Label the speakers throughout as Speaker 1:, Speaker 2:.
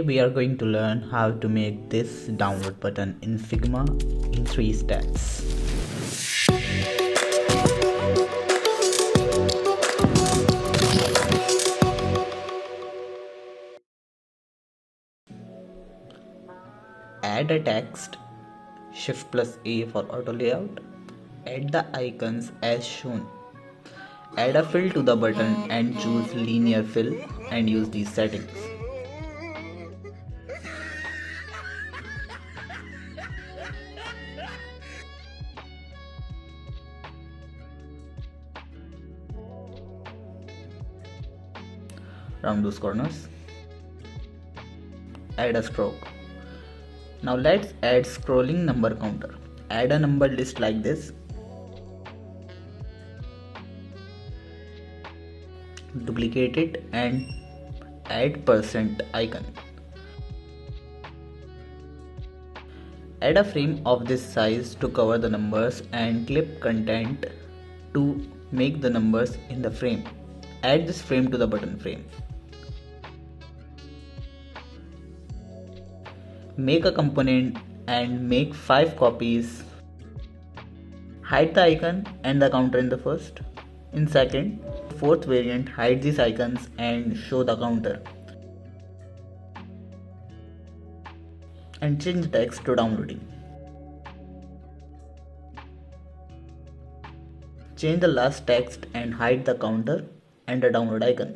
Speaker 1: Today we are going to learn how to make this download button in Figma in 3 steps. Add a text, Shift plus A for auto layout. Add the icons as shown. Add a fill to the button and choose linear fill and use these settings. Round those corners. Add a stroke. Now let's add scrolling number counter. Add a number list like this. Duplicate it and add % icon. Add a frame of this size to cover the numbers and clip content to make the numbers in the frame. Add this frame to the button frame. Make a component and make 5 copies. Hide the icon and the counter in the first. In second, fourth variant, hide these icons and show the counter. And change the text to downloading. Change the last text and hide the counter and the download icon.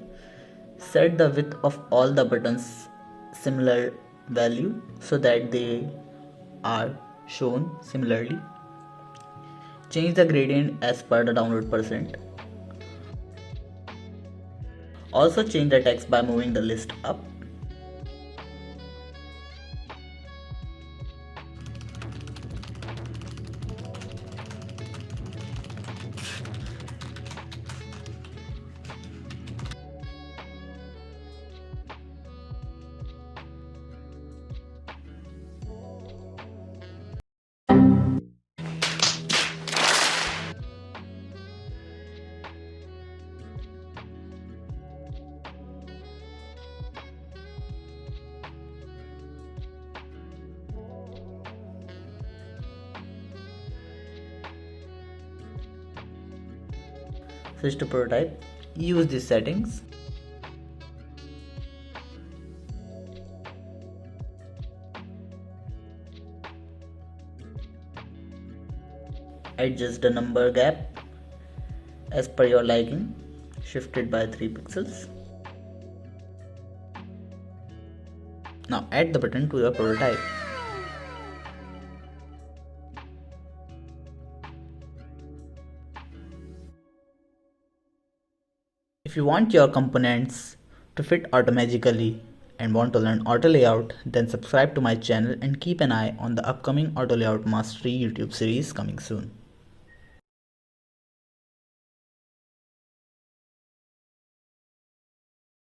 Speaker 1: Set the width of all the buttons similar value so that they are shown similarly. Change the gradient as per the download %. Also change the text by moving the list up. Switch to prototype. Use these settings. Adjust the number gap as per your liking, shifted by 3 pixels. Now add the button to your prototype. If you want your components to fit automatically and want to learn auto layout, then subscribe to my channel and keep an eye on the upcoming auto layout mastery YouTube series coming soon.